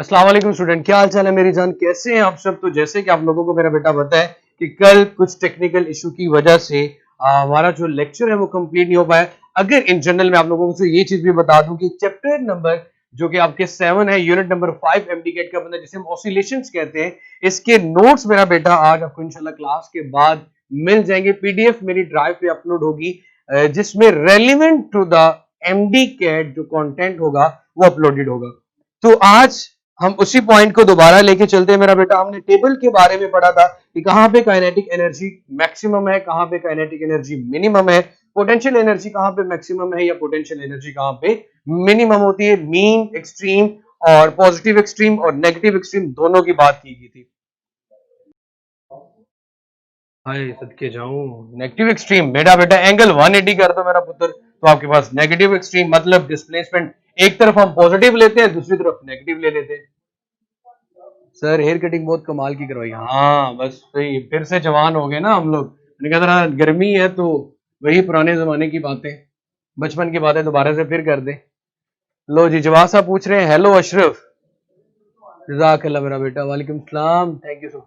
अस्सलाम वालेकुम स्टूडेंट, क्या हाल चाल है मेरी जान, कैसे हैं आप सब। तो जैसे कि आप लोगों को मेरा बेटा पता है कि कल कुछ टेक्निकल इशू की वजह से हमारा जो लेक्चर है वो कंप्लीट नहीं हो पाया। अगर इन जनरल में आप लोगों को ये चीज भी बता दूं कि चैप्टर नंबर जो कि आपके 7 है, यूनिट नंबर 5 एमडीकेट का बंदा जिसे हम ऑसिलेशंस कहते हैं, इसके नोट्स मेरा बेटा आज आपको इंशाल्लाह क्लास के बाद मिल जाएंगे। पीडीएफ मेरी ड्राइव पे अपलोड होगी जिसमें रेलिवेंट टू द एमडीकेट जो कंटेंट होगा वो अपलोडेड होगा। तो आज हम उसी पॉइंट को दोबारा लेके चलते हैं मेरा बेटा। हमने टेबल के बारे में पढ़ा था कि कहां पे काइनेटिक एनर्जी मैक्सिमम है, कहां पे काइनेटिक एनर्जी मिनिमम है, पोटेंशियल एनर्जी कहां पे मैक्सिमम है या पोटेंशियल एनर्जी कहां पे मिनिमम होती है। मीन एक्सट्रीम और पॉजिटिव एक्सट्रीम और नेगेटिव एक्सट्रीम दोनों की बात की गई थी। हाय सदके जाऊं, नेगेटिव एक्सट्रीम मेरा बेटा एंगल 180 कर दो मेरा पुत्र, तो आपके पास नेगेटिव एक्सट्रीम मतलब डिस्प्लेसमेंट एक तरफ हम पॉजिटिव लेते हैं, दूसरी तरफ नेगेटिव ले लेते हैं। सर हेयर कटिंग बहुत कमाल की करवाई। हाँ बस वही फिर से जवान हो गए ना हम लोग। मैंने कहा था गर्मी है तो वही पुराने जमाने की बातें, बचपन की बातें दोबारा से फिर कर दे। लो जी, जवाब साहब पूछ रहे हैं हेलो अशरफ, जज़ाकल्लाह मेरा बेटा, वालेकुम सलाम, थैंक यू सो।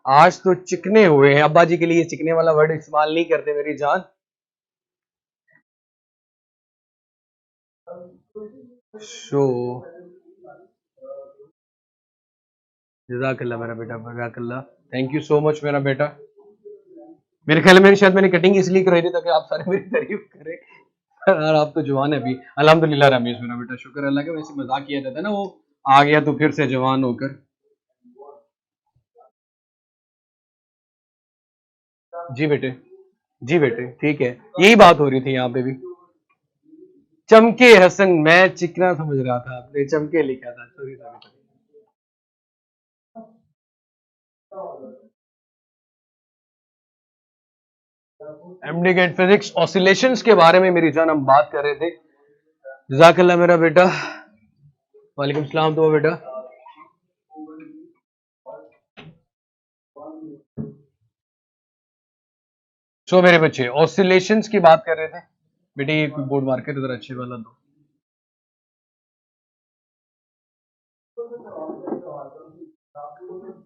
आज तो चिकने हुए हैं, अब्बा जी के लिए चिकने वाला वर्ड इस्तेमाल नहीं करते मेरी जान। सो जज़ाकल्लाह मेरा बेटा, जज़ाकल्लाह, थैंक यू सो मच मेरा बेटा। मेरे ख्याल में शायद मैंने कटिंग इसलिए कराई थी ताकि आप सारे मेरी तारीफ करें। और आप तो जवान है अभी अल्हम्दुलिल्लाह रमीज मेरा बेटा, शुक्र अल्लाह का। वैसे मजाक किया जाता है ना, वो आ गया तो फिर से जवान होकर। जी बेटे, जी बेटे, ठीक है, यही बात हो रही थी यहाँ पे भी। चमके हसन, मैं चिकना समझ रहा था, आपने चमके लिखा था, sorry sorry. MDCAT physics oscillations के बारे में मेरी जान हम बात कर रहे थे। जज़ाकल्लाह मेरा बेटा, वालेकुम सलाम। तो बेटा सो मेरे बच्चे ऑसिलेशंस की बात कर रहे थे बेटे। ये बोर्ड मार्केट इधर अच्छे वाला दो।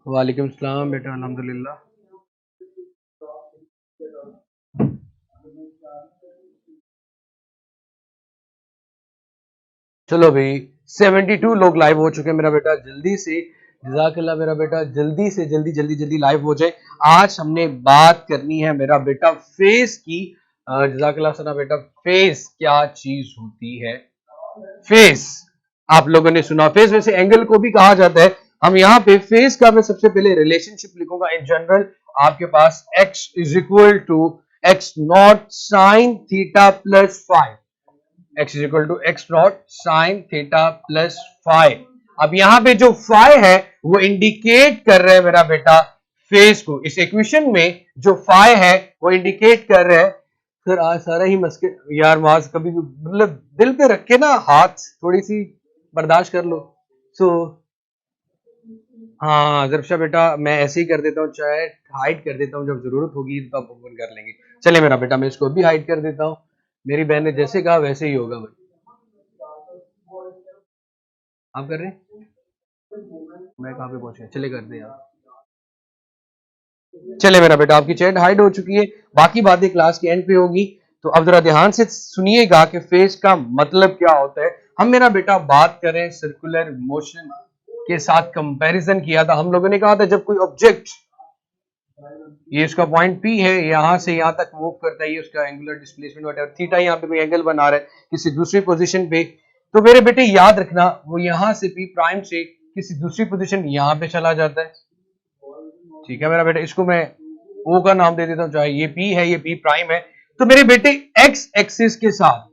वालेकुम सलाम बेटा, अल्हम्दुलिल्लाह। चलो भाई 72 लोग लाइव हो चुके हैं मेरा बेटा, जल्दी से जज़ाकल्लाह मेरा बेटा, जल्दी से जल्दी जल्दी जल्दी लाइव हो जाए। आज हमने बात करनी है मेरा बेटा फेस की। जज़ाकल्लाह सना बेटा, फेस क्या चीज होती है। फेस आप लोगों ने सुना, फेस वैसे एंगल को भी कहा जाता है। हम यहाँ पे फेस का मैं सबसे पहले रिलेशनशिप लिखूंगा। इन जनरल आपके पास x is equal to x not sine theta plus five, x is equal to x not sine theta plus five. अब यहाँ पे जो फाइव है वो इंडिकेट कर रहे हैं मेरा बेटा फेस को। इस इक्वेशन में जो फाइव है वो इंडिकेट कर रहे हैं। फिर आज सारा ही मस्के यार, माज कभी मतलब दिल पे रख के ना हाथ थोड़ी सी बर्दाश्त कर लो। सो हाँ जरफशा बेटा, मैं ऐसे ही कर देता हूँ, चाहे हाइड कर देता हूँ, जब जरूरत होगी तो आप ओपन कर लेंगे। चले मेरा बेटा, मैं इसको भी हाइड कर देता हूँ। मेरी बहन ने जैसे कहा वैसे ही होगा भाई। आप कर रहे हैं, मैं कहाँ पे पहुंच गया, चले कर दे यार। चले मेरा बेटा, आपकी चैट हाइड हो चुकी है, बाकी बातें क्लास के एंड पे होगी। तो अब जरा ध्यान से सुनिएगा कि फेस का मतलब क्या होता है। हम मेरा बेटा बात करें सर्कुलर मोशन के साथ कंपैरिजन किया था। हम लोगों ने कहा था जब कोई ऑब्जेक्ट, ये इसका पॉइंट P है, यहां से यहां तक मूव करता है, ये उसका एंगुलर डिस्प्लेसमेंट व्हाटएवर, थीटा यहाँ पे कोई एंगल बना रहा है किसी दूसरी पोजीशन पे, तो मेरे बेटे याद रखना वो यहां से P प्राइम से किसी दूसरी पोजीशन यहां पे चला जाता है। ठीक है मेरा बेटा, इसको मैं O का नाम दे देता हूं, चाहे ये P है ये P प्राइम है। तो मेरे बेटे एक्स एक्सिस के साथ,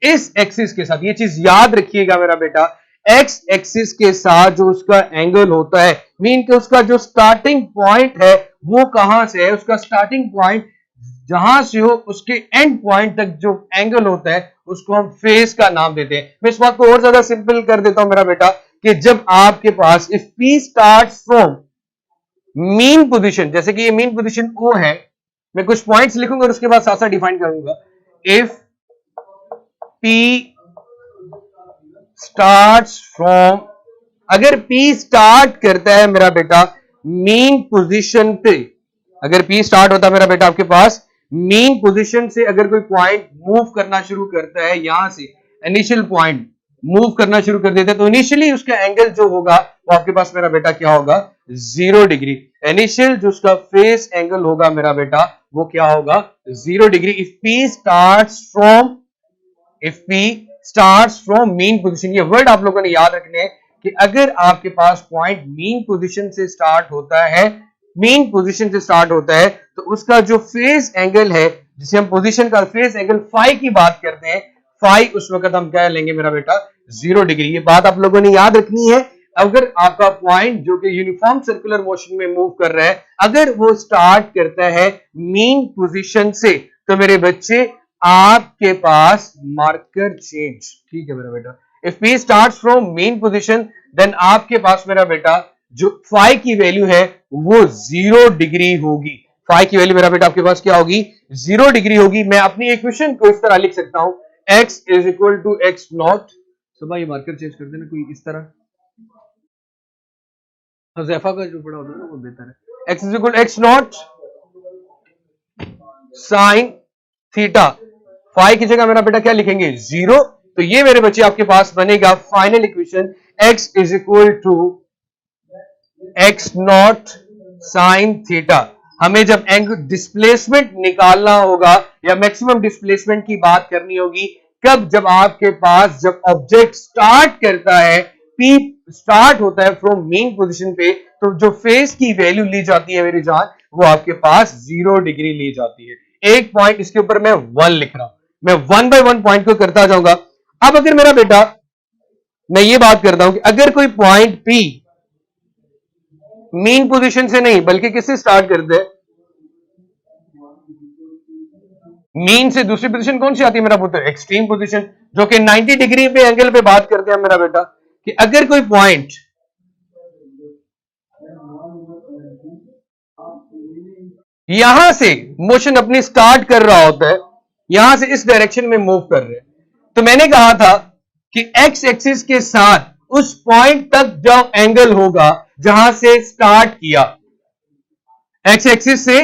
इस एक्सिस के साथ, ये चीज याद रखिएगा मेरा बेटा, एक्स एक्सिस के साथ जो उसका एंगल होता है, मीन कि उसका जो स्टार्टिंग पॉइंट है वो कहां से है, उसका स्टार्टिंग पॉइंट जहां से हो उसके एंड पॉइंट तक जो एंगल होता है उसको हम फेस का नाम देते हैं। मैं इस बात को और ज्यादा सिंपल कर देता हूं मेरा बेटा कि जब आपके पास if P starts from mean position, जैसे कि ये मीन पोजीशन O है, मैं कुछ पॉइंट्स लिखूंगा और उसके बाद साथ साथ डिफाइन करूंगा। इफ P starts from अगर P स्टार्ट करता है मेरा बेटा मीन पोजीशन पे, अगर P स्टार्ट होता है मेरा बेटा आपके पास मीन पोजीशन से, अगर कोई पॉइंट मूव करना शुरू करता है, यहां से इनिशियल पॉइंट मूव करना शुरू कर देते हैं, तो इनिशियली उसका एंगल जो होगा वो आपके पास मेरा बेटा क्या होगा, 0 डिग्री। इनिशियल जो उसका फेस एंगल होगा मेरा बेटा वो क्या होगा, 0 degree. If P starts from mean position, ये वर्ड आप लोगों ने याद रखने हैं कि अगर आपके पास पॉइंट मीन पोजीशन से स्टार्ट होता है, मीन पोजीशन से स्टार्ट होता है, तो उसका जो फेस एंगल है, जिसे हम पोजीशन का फेस एंगल फाई की बात करते हैं, फाई उस वक्त हम क्या लेंगे मेरा बेटा, 0 डिग्री। ये बात आप लोगों ने याद रखनी है। अगर आपका पॉइंट जो कि यूनिफॉर्म सर्कुलर मोशन में मूव कर रहा है, अगर वो स्टार्ट करता है मीन पोजीशन से, तो मेरे बच्चे आपके पास मार्कर चेंज, ठीक है मेरा बेटा। If P starts from mean position, then आपके पास मेरा बेटा जो फाई की वैल्यू है वो 0 डिग्री होगी। फाई की वैल्यू मेरा बेटा आपके पास क्या होगी, 0 डिग्री होगी। मैं अपनी इक्वेशन को इस तरह लिख सकता हूं, x is equal to x naught, सुबह ये मार्कर चेंज कर देना कोई इस तरह, हज़ैफा का जो बड़ा होता है ना वो बेहतर है। x is equal x not sine theta, phi की जगह मेरा बेटा क्या लिखेंगे, 0। तो ये मेरे बच्चे आपके पास बनेगा final equation, x is equal to x not sine theta. हमें जब एंगल डिस्प्लेसमेंट निकालना होगा या मैक्सिमम डिस्प्लेसमेंट की बात करनी होगी, कब, जब आपके पास जब ऑब्जेक्ट स्टार्ट करता है, P स्टार्ट होता है फ्रॉम मेन पोजीशन पे, तो जो फेस की वैल्यू ली जाती है मेरी जान, वो आपके पास 0 डिग्री ली जाती है। एक पॉइंट इसके ऊपर मैं 1 लिख रहा हूं, मैं 1 बाय 1 पॉइंट को करता जाऊंगा। अब अगर मेरा बेटा मैं ये बात करता हूं कि अगर कोई पॉइंट P मीन पोजीशन से नहीं बल्कि किससे स्टार्ट करते हैं, मीन से दूसरी पोजीशन कौन सी आती है मेरा पुत्र, एक्सट्रीम पोजीशन, जो कि 90 डिग्री पे एंगल पे बात करते हैं मेरा बेटा, कि अगर कोई पॉइंट यहां से मोशन अपनी स्टार्ट कर रहा होता है, यहां से इस डायरेक्शन में मूव कर रहे हैं, तो मैंने कहा था कि एक्स एक्सिस के साथ उस पॉइंट तक जो एंगल होगा जहां से स्टार्ट किया, एक्स एक्सिस से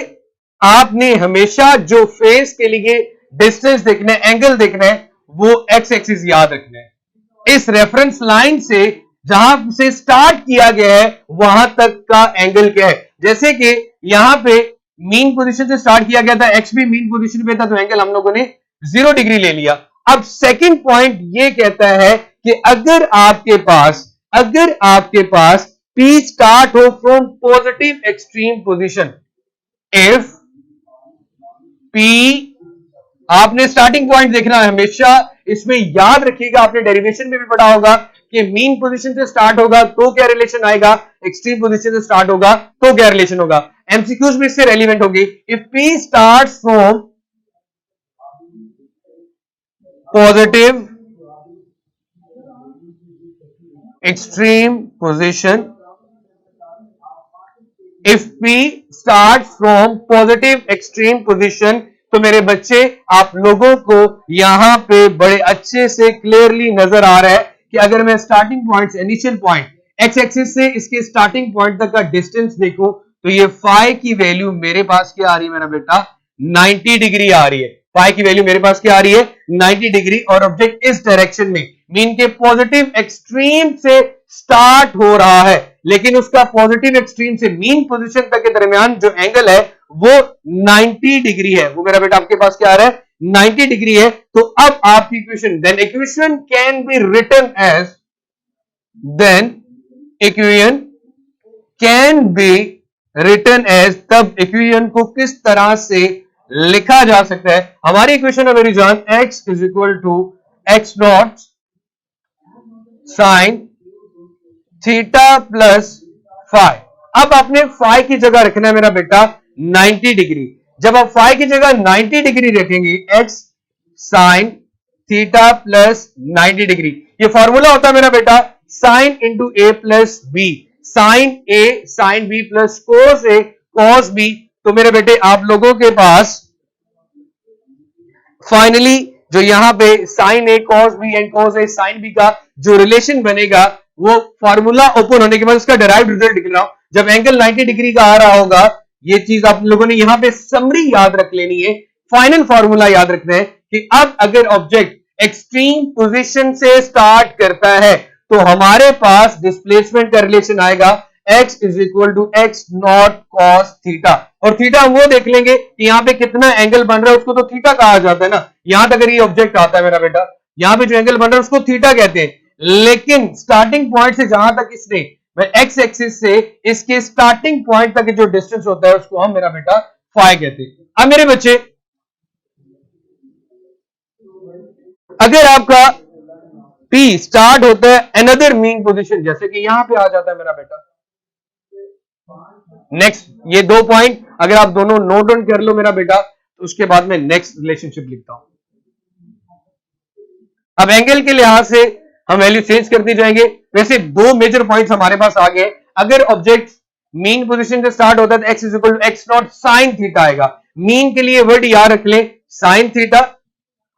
आपने हमेशा जो फेस के लिए डिस्टेंस देखना है, एंगल देखना है, वो एक्स एक्सिस याद रखना है। इस रेफरेंस लाइन से जहां से स्टार्ट किया गया है वहां तक का एंगल क्या है। जैसे कि यहां पे मीन पोजीशन से स्टार्ट किया गया था, एक्स भी मीन पोजीशन पे था, तो एंगल हम लोगों ने 0 डिग्री ले लिया। अब सेकंड पॉइंट ये कहता है कि अगर आपके पास P स्टार्ट हो from positive extreme position, if P, आपने स्टार्टिंग पॉइंट देखना है हमेशा, इसमें याद रखिएगा, आपने डेरिवेशन में भी पढ़ा होगा कि मीन पोजीशन से स्टार्ट होगा तो क्या रिलेशन आएगा, एक्सट्रीम पोजीशन से स्टार्ट होगा तो क्या रिलेशन होगा। एमसीक्यूज में इससे रेलिवेंट होगी। If P starts from positive extreme position, if P start from positive extreme position, तो मेरे बच्चे आप लोगों को यहां पे बड़े अच्छे से क्लियरली नजर आ रहा है कि अगर मैं स्टार्टिंग पॉइंट से इनिशियल पॉइंट एक्स एक्सिस से इसके स्टार्टिंग पॉइंट तक का डिस्टेंस देखूं, तो ये फाई की वैल्यू मेरे पास क्या आ रही है मेरा बेटा, 90 डिग्री आ रही है। फाई की वैल्यू मेरे पास क्या आ रही है, 90 डिग्री, और ऑब्जेक्ट इस डायरेक्शन में मीन के पॉजिटिव एक्सट्रीम से स्टार्ट हो रहा है, लेकिन उसका पॉजिटिव एक्सट्रीम से मीन पोजीशन तक के दरमियान जो एंगल है वो 90 डिग्री है। वो मेरा बेटा आपके पास क्या आ रहा है, 90 डिग्री है। तो अब आपकी equation, then equation can be written as, तब इक्वेशन को किस तरह से लिखा जा सकता है। हमारी इक्वेशन है मेरी जान, x is equal to x not sine theta plus phi. अब आपने फाई की जगह रखना है मेरा बेटा 90 डिग्री। जब आप फाई की जगह 90 डिग्री रखेंगे, x sign theta plus 90 degree, ये फॉर्मूला होता है मेरा बेटा साइन इंटू ए प्लस बी, साइन ए साइन बी प्लस कोस ए कॉस बी। तो मेरे बेटे आप लोगों के पास फाइनली जो यहां पे sine A cos B and cos A sine B का जो रिलेशन बनेगा वो फॉर्मूला ओपन होने के बाद उसका डेराइव्ड रिजल्ट लिख रहा हूं। जब एंगल 90 डिग्री का आ रहा होगा, ये चीज आप लोगों ने यहां पे समरी याद रख लेनी है, फाइनल फॉर्मूला याद रखना है कि अब अगर ऑब्जेक्ट एक्सट्रीम पोजीशन से स्टार्ट करता है तो हमारे पास डिस्प्लेसमेंट का रिलेशन आएगा x is equal to x not cos theta. और थीटा वो देख लेंगे कि यहां पे कितना एंगल बन रहा है, उसको तो थीटा कहा जाता है ना। यहां तक अगर ये ऑब्जेक्ट आता है मेरा बेटा, यहां पे जो एंगल बन रहा है उसको थीटा कहते हैं, लेकिन स्टार्टिंग पॉइंट से जहां तक इसने एक्स एक्सिस से इसके स्टार्टिंग पॉइंट तक जो डिस्टेंस होता है उसको हम मेरा बेटा फाई कहते हैं। अब मेरे बच्चे, अगर आपका P स्टार्ट होता है अनदर मीन पोजीशन, जैसे कि यहां पे आ जाता है मेरा बेटा, नेक्स्ट ये 2 पॉइंट अगर आप दोनों नोट डाउन कर लो मेरा बेटा, तो उसके बाद में नेक्स्ट रिलेशनशिप लिखता हूं। अब एंगल के लिहाज से हम वैल्यू चेंज करते जाएंगे। वैसे 2 मेजर पॉइंट्स हमारे पास आ गए। अगर ऑब्जेक्ट मीन पोजीशन से स्टार्ट होता है तो x is equal to x not sine theta आएगा। मीन के लिए वर्ड याद रख ले साइन थीटा,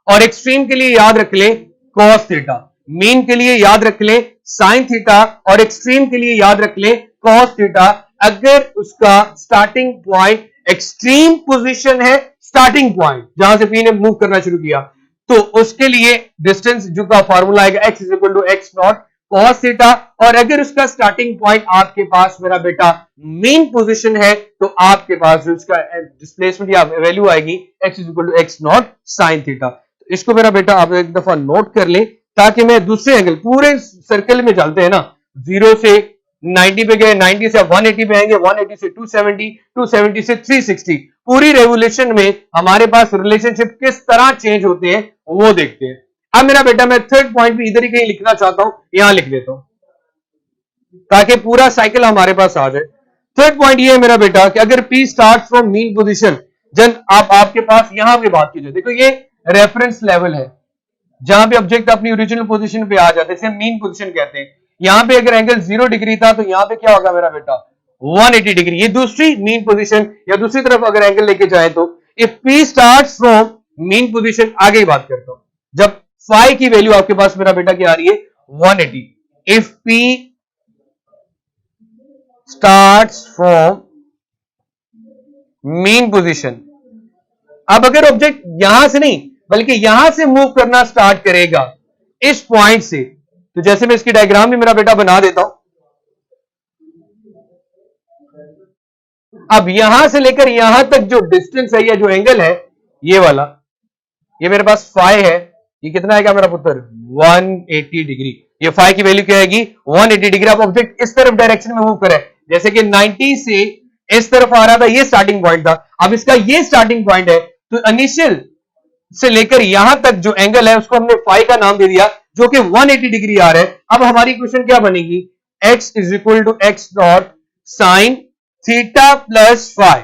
और एक्सट्रीम के लिए याद रख ले कॉस थीटा। मीन के लिए याद रख ले साइन थीटा और एक्सट्रीम के लिए याद रख ले कॉस थीटा। अगर उसका स्टार्टिंग पॉइंट एक्सट्रीम पोजीशन है, स्टार्टिंग पॉइंट जहां से P ने मूव करना शुरू किया, तो उसके लिए डिस्टेंस जो का फॉर्मूला आएगा x is equal to x not cos theta. और अगर उसका स्टार्टिंग पॉइंट आपके पास मेरा बेटा मेन पोजीशन है, तो आपके पास जो उसका डिस्प्लेसमेंट या वैल्यू आएगी x is equal to x not sine theta. तो इसको मेरा बेटा आप एक दफा नोट कर ले, ताकि मैं दूसरे एंगल, पूरे सर्कल में चलते हैं ना, 0 से 90 पे गए, 90 से 180 पे आएंगे, 180 से 270, 270 से 360, पूरी रेवोल्यूशन में हमारे पास रिलेशनशिप किस तरह चेंज होते हैं वो देखते हैं। अब मेरा बेटा मैं थर्ड पॉइंट भी इधर ही कहीं लिखना चाहता हूं, यहां लिख देता हूं ताकि पूरा साइकिल हमारे पास आ जाए। थर्ड पॉइंट ये है मेरा बेटा कि अगर P start from mean position, जन आपके पास यहां पे बात कीजिए, देखो ये रेफरेंस लेवल है जहां पे ऑब्जेक्ट अपनी ओरिजिनल पोजीशन पे आ जाते हैं, इसे मीन पोजीशन कहते हैं। यहां पे अगर एंगल 0 डिग्री था तो यहां पे क्या होगा मेरा बेटा 180 डिग्री। ये दूसरी मीन पोजीशन, या दूसरी तरफ अगर एंगल लेके जाए तो if P starts from mean position, आगे ही बात करता हूं, जब फाई की वैल्यू आपके पास मेरा बेटा क्या आ रही है 180, if P starts from mean position. अब अगर ऑब्जेक्ट यहां से नहीं बल्कि यहां से मूव करना स्टार्ट करेगा इस पॉइंट से, तो जैसे मैं इसकी डायग्राम भी मेरा बेटा बना देता हूं, अब यहां से लेकर यहां तक जो डिस्टेंस है या जो एंगल है ये वाला, ये मेरे पास फाई है, ये कितना आएगा मेरा पुत्र 180 डिग्री। ये फाई की वैल्यू क्या आएगी 180 डिग्री। अब ऑब्जेक्ट इस तरफ डायरेक्शन में मूव करे, जैसे कि 90 से इस तरफ आ रहा था, ये स्टार्टिंग पॉइंट था, अब इसका ये स्टार्टिंग पॉइंट है, तो इनिशियल से लेकर यहां तक जो एंगल है उसको हमने फाई का नाम दे दिया, जो कि 180 डिग्री आ रहा है। अब हमारी क्वेश्चन क्या बनेगी, x is equal to x not sine theta plus phi,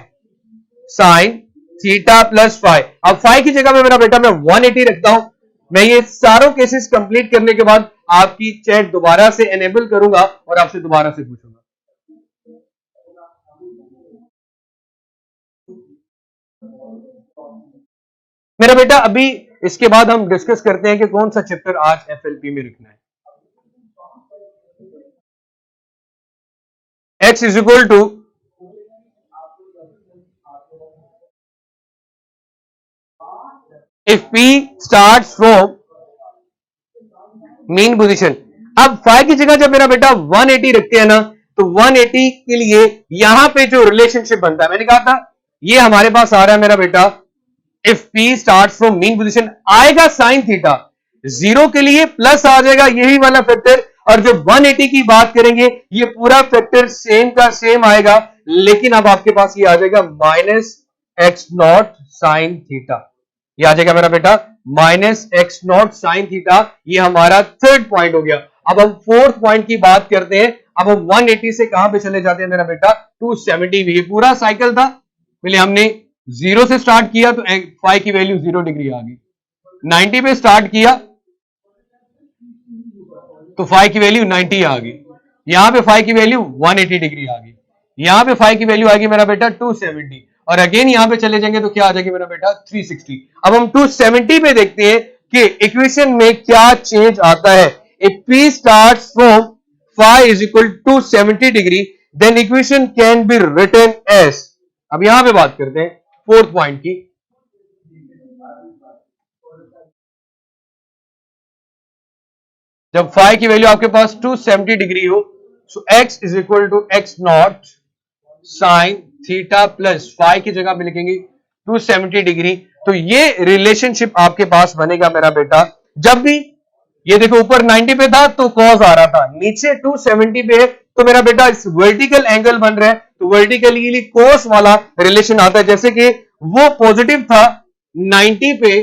sine theta plus phi. अब फाई की जगह में मेरा बेटा मैं 180 रखता हूं। मैं ये सारों केसेस कंप्लीट करने के बाद आपकी चैट दोबारा से एनेबल करूंगा और आपसे दोबारा से पूछूंगा। मेरा बेटा अभी इसके बाद हम डिस्कस करते हैं कि कौन सा चैप्टर आज एफएलपी में रखना है। x is equal to if P starts from mean position. अब फाई की जगह जब मेरा बेटा 180 रखते हैं ना, तो 180 के लिए यहां पे जो रिलेशनशिप बनता है, मैंने कहा था ये हमारे पास आ रहा है मेरा बेटा, if P starts from mean position आएगा साइन थीटा, 0 के लिए प्लस आ जाएगा यही वाला फैक्टर, और जो 180 की बात करेंगे ये पूरा फैक्टर सेम का सेम आएगा, लेकिन अब आपके पास ये आ जाएगा minus x not sine theta. ये आ जाएगा मेरा बेटा minus x not sine theta. ये हमारा थर्ड पॉइंट हो गया। अब हम फोर्थ पॉइंट की बात करते हैं। अब हम 180 से कहां पे चले जाते हैं मेरा बेटा 270। ये पूरा साइकिल था, पहले हमने 0 से स्टार्ट किया तो फाई की वैल्यू 0 डिग्री आ गई, 90 पे स्टार्ट किया तो फाई की वैल्यू 90 आ गई, यहां पे फाई की वैल्यू 180 डिग्री आ गई, यहां पे फाई की वैल्यू आएगी मेरा बेटा 270, और अगेन यहां पे चले जाएंगे तो क्या आ जाएगी मेरा बेटा 360। अब हम 270 पे देखते हैं कि इक्वेशन में क्या चेंज आता है। If P starts from phi is equal to 70 degree, then equation can be written as, अब यहां पे बात करते हैं फोर्थ पॉइंट की। जब phi की वैल्यू आपके पास 270 डिग्री हो, so x is equal to x not sine theta plus phi की जगह पे लिखेंगे 270 डिग्री। तो ये रिलेशनशिप आपके पास बनेगा मेरा बेटा, जब भी ये देखो ऊपर 90 पे था तो cos आ रहा था, नीचे 270 पे है तो मेरा बेटा इस वर्टिकल एंगल बन रहा है, तो वर्टिकली cos वाला रिलेशन आता है। जैसे कि वो पॉजिटिव था 90 पे,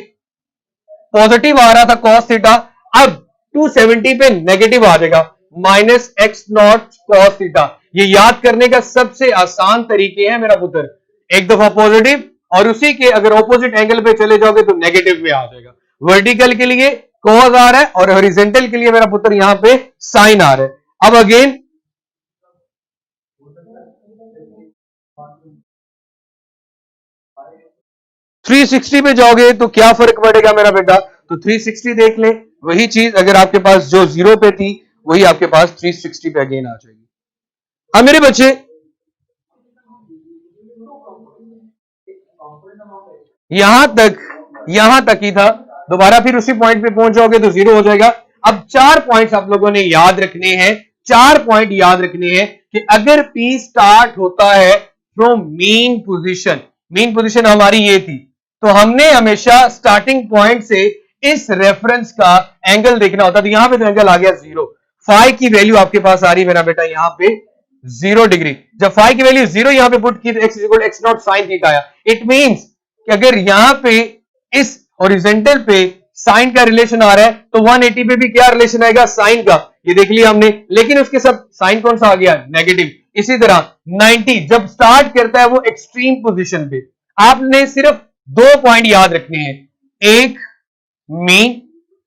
पॉजिटिव आ रहा था cos थीटा, अब 270 पे नेगेटिव आ जाएगा, minus x not cos theta. ये याद करने का सबसे आसान तरीके हैं मेरा पुत्र, एक दफा पॉजिटिव और उसी के अगर ऑपोजिट एंगल पे चले जाओगे तो नेगेटिव में आ जाएगा। वर्टिकल के लिए cos आ रहा है और हॉरिजॉन्टल के लिए मेरा पुत्र यहां पे साइन आ रहा है। अब अगेन थ्री 360 पे जाओगे तो क्या फर्क पड़ेगा मेरा बेटा, तो 360 देख ले, वही चीज अगर आपके पास जो 0 पे थी वही आपके पास 360 पे अगेन आ जाएगी। अब मेरे बच्चे यहां तक ही था, दोबारा फिर उसी पॉइंट पे पहुंच जाओगे तो 0 हो जाएगा। अब 4 पॉइंट्स आप लोगों ने याद रखने हैं, 4 पॉइंट याद रखने हैं कि अगर P स्टार्ट होता है from mean position, mean position हमारी ये थी, तो हमने हमेशा स्टार्टिंग पॉइंट से इस रेफरेंस का एंगल देखना होता। तो यहां पे तो एंगल आ गया 0, फाई की वैल्यू आपके पास आ रही है मेरा बेटा यहां पे 0 डिग्री। जब फाई की वैल्यू 0 यहां पे पुट की तो x equal x not sine theta आया। इट मींस कि अगर यहां पे इस हॉरिजॉन्टल पे साइन का रिलेशन आ रहा है तो 180 पे भी क्या रिलेशन आएगा, साइन का, ये देख लिया हमने, लेकिन उसके साथ साइन कौन सा आ गया, नेगेटिव। इसी तरह 90 जब स्टार्ट करता है वो एक्सट्रीम पोजीशन पे, आपने सिर्फ 2 पॉइंट याद रखने हैं, एक मीन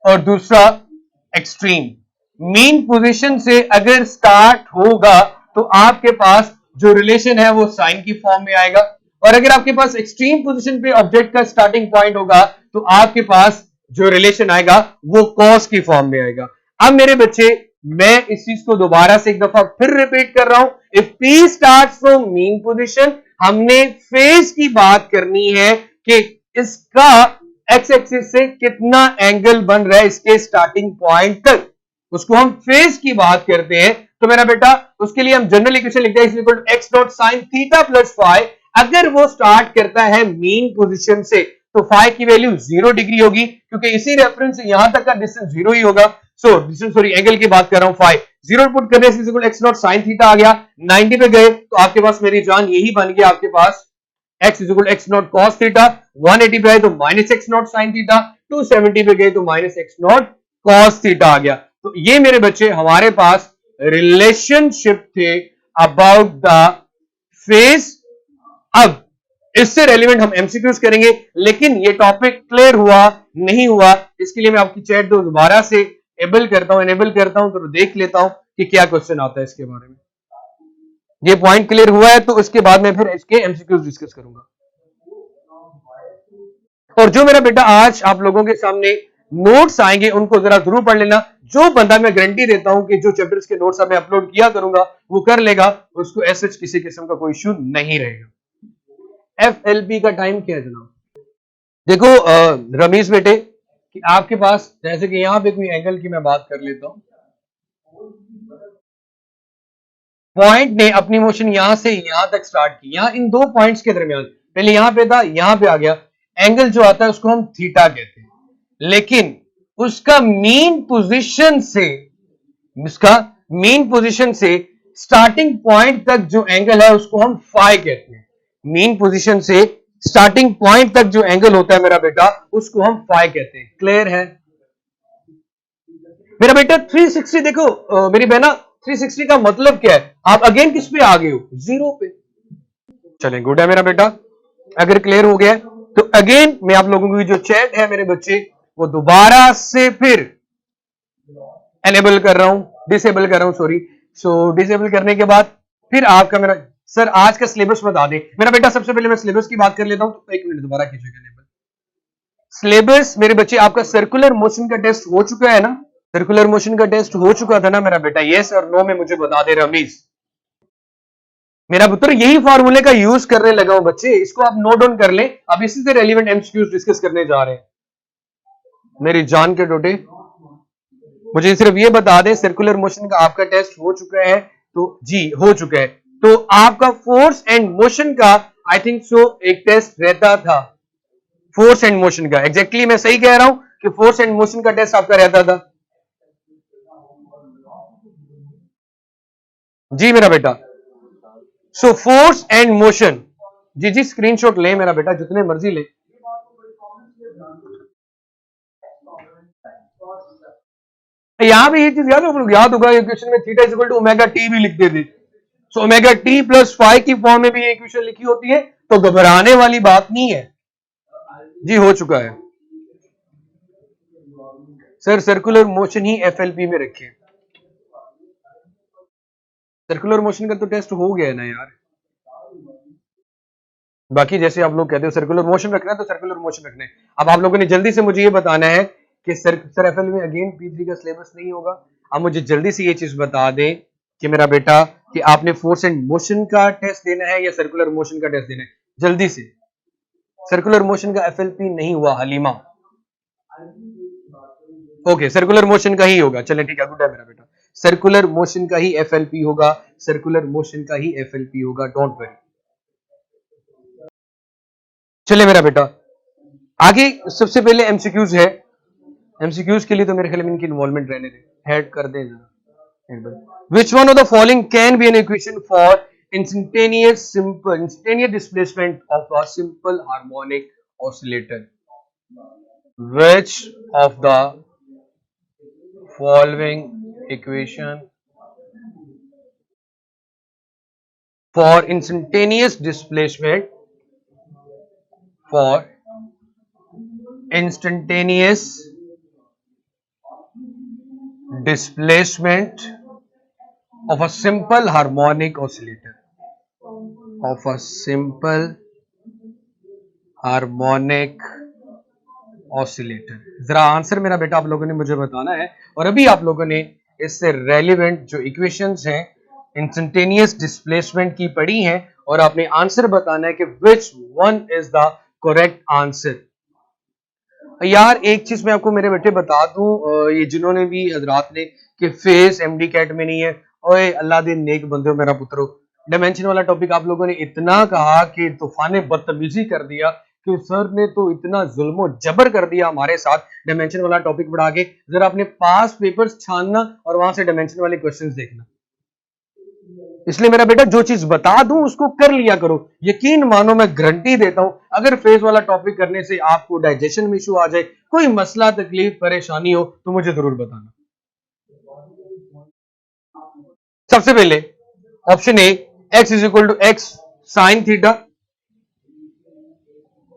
और दूसरा एक्सट्रीम। मीन पोजीशन से अगर स्टार्ट होगा तो आपके पास जो रिलेशन है वो साइन की फॉर्म में आएगा, और अगर आपके पास एक्सट्रीम पोजीशन पे ऑब्जेक्ट का स्टार्टिंग पॉइंट होगा तो आपके पास जो रिलेशन आएगा वो कॉस की फॉर्म में आएगा। अब मेरे बच्चे मैं इस चीज को दोबारा से एक दफा फिर रिपीट कर रहा हूं, if P start from mean position, हमने फेज की बात करनी है कि इसका एक्स एक्सिस से कितना एंगल बन रहा है इसके स्टार्टिंग पॉइंट तक, उसको हम फेज की बात करते हैं। तो मेरा बेटा उसके लिए हम जनरल इक्वेशन लिखते हैं x dot sine theta plus phi. अगर वो स्टार्ट करता है मीन पोजीशन से तो फाई की वैल्यू 0 डिग्री होगी, क्योंकि इसी रेफरेंस से यहां तक का डिस्टेंस 0 ही होगा। सो डिस्टेंस सॉरी एंगल की बात कर रहा हूं, फाई 0 पुट करने से x नॉट साइन थीटा आ गया। 90 पे गए तो आपके पास मेरी जान यही बन गया, आपके पास x x not cos theta. 180 पे गए तो minus x not sine theta, 270 पे गए तो minus x not cos theta आ गया। तो ये मेरे बच्चे हमारे पास रिलेशनशिप थे अबाउट द फेज। अब इससे रेलिवेंट हम एमसीक्यूज करेंगे, लेकिन ये टॉपिक क्लियर हुआ नहीं हुआ इसके लिए मैं आपकी चैट दोबारा से एनेबल करता हूं तो देख लेता हूं कि क्या क्वेश्चन आता है इसके बारे में। ये पॉइंट क्लियर हुआ है तो उसके बाद मैं फिर इसके एमसीक्यूज डिस्कस करूंगा। और जो मेरा बेटा आज आप लोगों के सामने नोट्स आएंगे उनको जरा जरूर पढ़ लेना। जो बंदा मैं गारंटी देता हूं कि जो चैप्टर्स के नोट्स मैं अपलोड किया करूंगा वो कर लेगा, उसको ऐसे किसी किस्म का कोई इश्यू नहीं रहेगा। FLP का टाइम क्या है जनाब? देखो रमीज बेटे कि आपके पास जैसे कि यहां पे कोई एंगल की मैं बात कर लेता हूं, पॉइंट ने अपनी मोशन यहां से यहां तक स्टार्ट की, यहां इन 2 पॉइंट्स के दरमियान, पहले यहां पे था यहां पे आ गया, एंगल जो आता है उसको हम थीटा कहते हैं, लेकिन उसका मीन पोजीशन से स्टार्टिंग पॉइंट तक जो एंगल है उसको हम फाई कहते हैं। मीन पोजीशन से स्टार्टिंग पॉइंट तक जो एंगल होता है मेरा बेटा उसको हम फाई कहते हैं। क्लियर है मेरा बेटा? 360 देखो मेरी बहना, 360 का मतलब क्या है? आप अगेन किस पे आ गए हो? 0 पे। चलें, गुड है मेरा बेटा। अगर क्लियर हो गया तो अगेन मैं आप लोगों की जो चैट है मेरे बच्चे वो दोबारा से फिर डिसेबल कर रहा हूं सॉरी। सो डिसेबल करने के बाद फिर आपका मेरा सर आज का सिलेबस बता दे मेरा बेटा। सबसे पहले मैं सिलेबस की बात कर लेता हूं, तो 1 मिनट दोबारा कीजिएगा। सिलेबस मेरे बच्चे आपका सर्कुलर मोशन का टेस्ट हो चुका है ना? सर्कुलर मोशन का टेस्ट हो चुका था ना मेरा बेटा, यस और नो में मुझे बता दे रमीज। मेरा पुत्र यही फॉर्मूले का यूज करने लगा हूं बच्चे, इसको आप नोट डाउन कर लें। अब इसी से रेलिवेंट एमसीक्यूज डिस्कस करने जा रहे हैं मेरी जान के टोटे। मुझे सिर्फ ये बता दें सर्कुलर मोशन का आपका टेस्ट हो चुका है? तो जी हो चुका है। तो आपका फोर्स एंड मोशन का आई थिंक सो एक टेस्ट रहता था, फोर्स एंड मोशन का। एग्जैक्टली मैं सही कह रहा हूं कि फोर्स एंड मोशन का टेस्ट आपका रहता था? जी मेरा बेटा। सो फोर्स एंड मोशन, जी जी स्क्रीनशॉट ले मेरा बेटा, जितने मर्जी ले। यहां पे ये चीज याद होगा इक्वेशन में theta equal to omega T भी लिखते थे। So omega T plus five की फॉर्म में भी ये इक्वेशन लिखी होती है, तो घबराने वाली बात नहीं है जी, हो चुका है। सर सर्कुलर मोशन ही एफएलपी में रखे, सर्कुलर मोशन का तो टेस्ट हो गया है ना यार। बाकी जैसे आप लोग कहते हो सर्कुलर मोशन रखना है तो सर्कुलर मोशन रखना है। अब आप लोगों ने जल्दी से मुझे ये बताना है कि सर एफएल में अगेन P3 का सिलेबस नहीं होगा। अब मुझे जल्दी से ये चीज बता दें कि मेरा बेटा कि आपने फोर्स एंड मोशन का टेस्ट देना है या सर्कुलर मोशन का टेस्ट देना है, जल्दी से। सर्कुलर मोशन का एफएलपी नहीं हुआ हलीमा, ओके सर्कुलर मोशन का ही होगा, चले ठीक है, गुड है मेरा बेटा। सर्कुलर मोशन का ही एफएलपी होगा, सर्कुलर मोशन का ही एफएलपी होगा, डोंट वरी। चले मेरा बेटा आगे, सबसे पहले एमसीक्यूज है। एमसीक्यूज के लिए तो मेरे ख्याल में इनकी इन्वॉल्वमेंट रहने दे, हेड कर दे जरा। Which one of the following can be an equation for instantaneous displacement of a simple harmonic oscillator? Which of the following equation for instantaneous displacement of a simple harmonic oscillator, of a simple harmonic oscillator? जरा answer मेरा बेटा आप लोगों ने मुझे बताना है। और अभी आप लोगों ने इससे रेलिवेंट जो इक्वेशंस हैं इंस्टेंटेनियस डिस्प्लेसमेंट की पढ़ी हैं और आपने आंसर बताना है कि विच one is the correct answer. यार एक चीज मैं आपको मेरे बेटे बता दूं, ये जिन्होंने भी हजरात ने कि फेस एमडी कैट में नहीं है, ओए अल्लाह दे नेक बंदे हो मेरा पुत्रो, डायमेंशन वाला टॉपिक आप लोगों ने इतना कहा कि तूफान बदतमीजी कर दिया कि सर ने तो इतना जुल्म जबर कर दिया हमारे साथ डायमेंशन वाला टॉपिक बढ़ा के। जरा अपने पास पेपर्स छानना और वहां से डायमेंशन वाले क्वेश्चंस देखना। इसलिए मेरा बेटा जो चीज बता दूं उसको कर लिया करो, यकीन मानो मैं गारंटी देता हूं अगर फेस वाला टॉपिक करने से आपको डाइजेशन में इशू आ जाए, कोई मसला तकलीफ परेशानी हो तो मुझे जरूर बताना। सबसे पहले option A x is equal to x sine theta.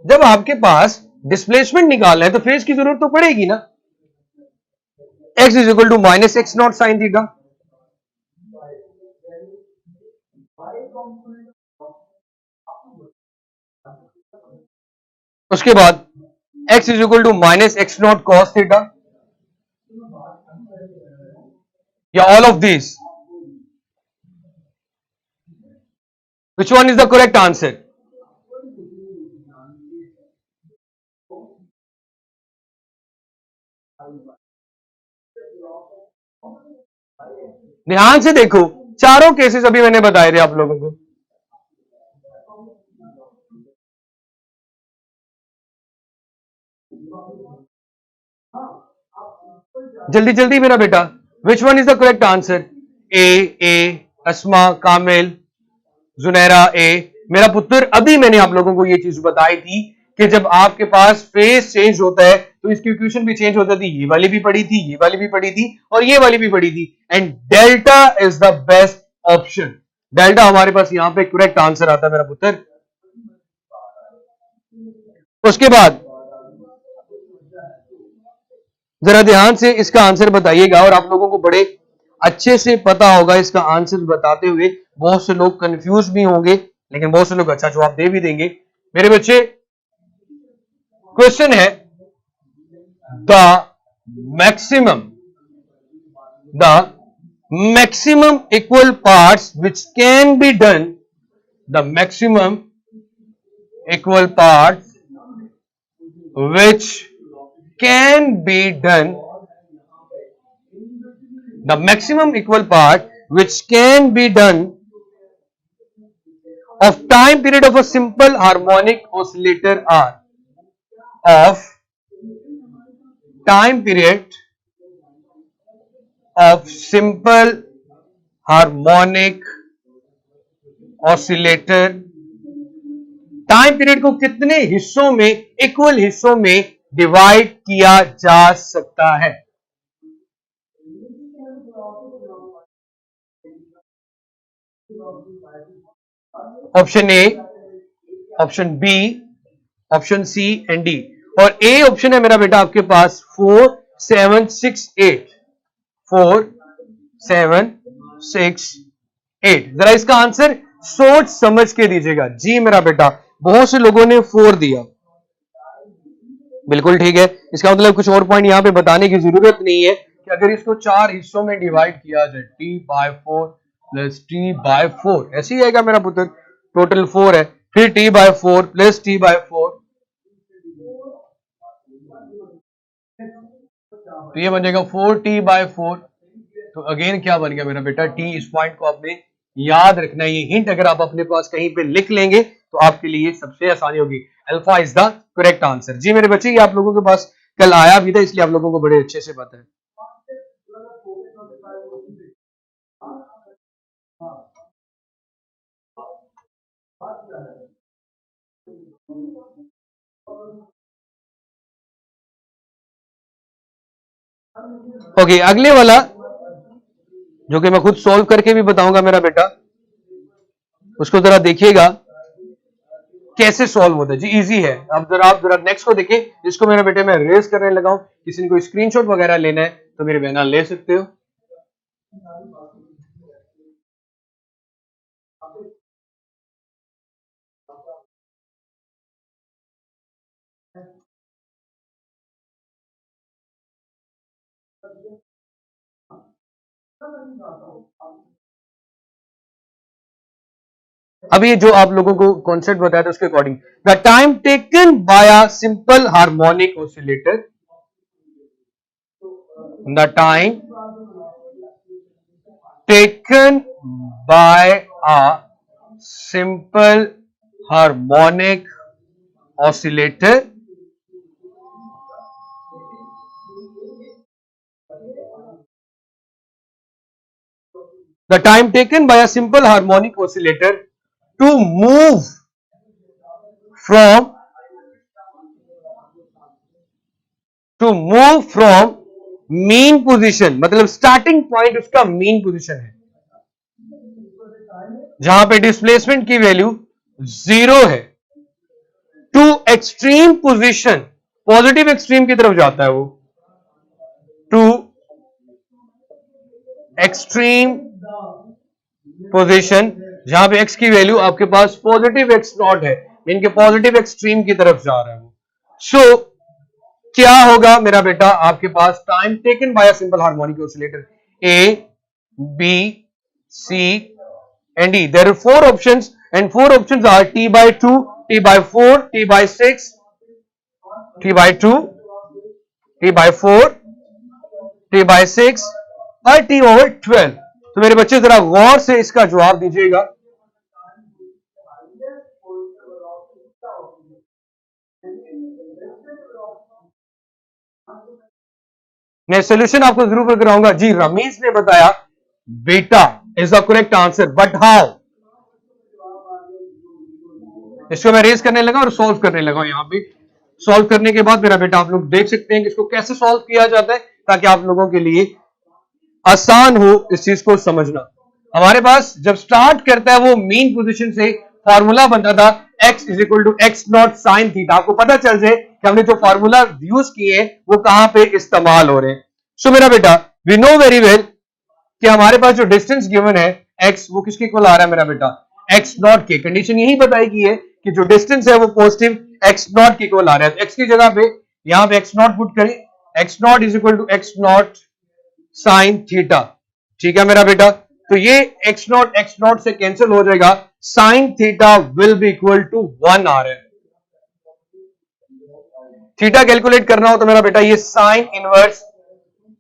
जब आपके पास डिस्प्लेसमेंट निकालना है तो फेस की जरूरत तो पड़ेगी ना। x is equal to minus x not sine theta. उसके बाद x is equal to minus x not cos theta, या all of this. Which one is the correct answer? ध्यान से देखो, चारों केसेस अभी मैंने बताए थे आप लोगों को। जल्दी जल्दी मेरा बेटा, which one is the correct answer? A Asma Kamil Junaira A. मेरा पुत्र अभी मैंने आप लोगों को ये चीज बताई थी कि जब आपके पास फेस चेंज होता है तो इसकी इक्वेशन भी चेंज होती थी। ये वाली भी पढ़ी थी, ये वाली भी पढ़ी थी और ये वाली भी पढ़ी थी। And delta is the best option. Delta हमारे पास यहां पे करेक्ट आंसर आता है मेरा पुत्र। उसके बाद जरा ध्यान से इसका आंसर बताइएगा और आप लोगों को बड़े अच्छे से पता होगा इसका आंसर बताते हुए। बहुत से लोग कंफ्यूज भी होंगे लेकिन बहुत से लोग अच्छा जवाब दे भी देंगे। मेरे बच्चे क्वेश्चन है the maximum the maximum equal parts which can be done, the maximum equal parts which can be done, the maximum equal part which can be done of time period of a simple harmonic oscillator are, of time period of simple harmonic oscillator, time period को कितने हिस्सों में, equal हिस्सों में divide किया जा सकता है? Option A, option B, option C and D. और ए ऑप्शन है मेरा बेटा आपके पास 4 7 6 8, 4 7 6 8। जरा इसका आंसर सोच समझ के दीजिएगा। जी मेरा बेटा, बहुत से लोगों ने 4 दिया, बिल्कुल ठीक है। इसका मतलब कुछ और पॉइंट यहां पे बताने की जरूरत नहीं है कि अगर इसको 4 हिस्सों में डिवाइड किया जाए, t/4 प्लस t/4, ऐसे ही आएगा मेरा पुत्र, टोटल 4 है, फिर t/4 प्लस t/4, तो ये बन जाएगा 4t/4। तो अगेन क्या बन गया मेरा बेटा, t। इस पॉइंट को आपने याद रखना है, ये हिंट अगर आप अपने पास कहीं पे लिख लेंगे तो आपके लिए सबसे आसानी होगी। Alpha is the correct answer. जी मेरे बच्चे, ये आप लोगों के पास कल आया भी था, इसलिए आप लोगों को बड़े अच्छे से पता है। ओके, अगले वाला जो कि मैं खुद सॉल्व करके भी बताऊंगा मेरा बेटा, उसको जरा देखिएगा कैसे सॉल्व होता है। जी इजी है। अब जरा आप नेक्स्ट को देखिए, जिसको मेरे बेटे मैं रेस करने लगा हूं। किसी ने कोई स्क्रीनशॉट वगैरह लेना है तो मेरे बहना ले सकते हो। अब ये जो आप लोगों को कॉन्सेप्ट बताया था उसके according, the time taken by a simple harmonic oscillator, the time taken by a simple harmonic oscillator the time taken by a simple harmonic oscillator to move from mean position, मतलब starting point उसका mean position है, जहां पे displacement की value 0 है, to extreme position, positive extreme की तरफ जाता है वो, टू एक्सट्रीम पोजीशन, जहां पे x की वैल्यू आपके पास पॉजिटिव x0 है, इनके पॉजिटिव एक्सट्रीम की तरफ जा रहा है वो। सो क्या होगा मेरा बेटा आपके पास, time taken by a simple harmonic oscillator, A B C and D. There are 4 options and 4 options are t/2, t/4, t/6, t/2, t/4, t/6 और t/12। तो मेरे बच्चे जरा गौर से इसका जवाब दीजिएगा। मैं सोल्यूशन आपको जरूर कराऊंगा। जी रमीज ने बताया बेटा is the correct answer, but how? इसको मैं रेज करने लगा और सॉल्व करने लगा। यहां पे सॉल्व करने के बाद मेरा बेटा आप लोग देख सकते हैं कि इसको कैसे सॉल्व किया जाता है, ताकि आप लोगों के लिए आसान हो इस चीज को समझना। हमारे पास जब स्टार्ट करता है वो मीन पोजीशन से फॉर्मूला बनता था x is equal to x0 sine theta. आपको पता चल जाए कि हमने जो फॉर्मूला यूज किए वो कहां पे इस्तेमाल हो रहे हैं। सो मेरा बेटा वी नो वेरी वेल कि हमारे पास जो डिस्टेंस गिवन है x, वो किसके इक्वल आ रहा है मेरा बेटा, x0 के। कंडीशन यही बताएगी है कि जो डिस्टेंस है वो पॉजिटिव x0 के इक्वल आ रहा है। तो x की जगह पे यहां पे x0 पुट करें, x0 is equal to x0 sine theta. ठीक है मेरा बेटा, तो ये एक्स नॉट से कैंसिल हो जाएगा, sine theta will be equal to 1 आ रहा है। थीटा कैलकुलेट करना हो तो मेरा बेटा ये साइन इनवर्स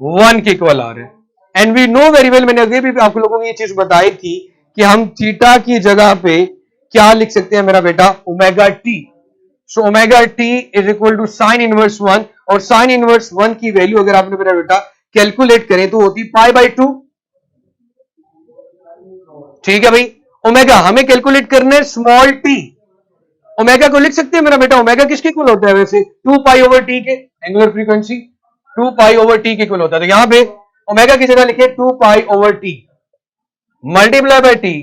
1 के इक्वल आ रहा है। And we know very well, मैंने अभी भी आप लोगों को ये चीज बताई थी कि हम थीटा की जगह पे क्या लिख सकते हैं मेरा बेटा, omega T. So omega T is equal to sine inverse 1, और साइन इनवर्स 1 की वैल्यू अगर आपने मेरा बेटा कैलकुलेट करें तो होती पाई बाई 2। ठीक है भाई, ओमेगा हमें कैलकुलेट करना है स्मॉल टी। ओमेगा को लिख सकते हैं मेरा बेटा, ओमेगा किसके इक्वल होता है वैसे, 2 पाई ओवर टी के, angular frequency 2 pi over T के इक्वल होता है। तो यहां पे ओमेगा की जगह लिखे 2 pi over T multiply by T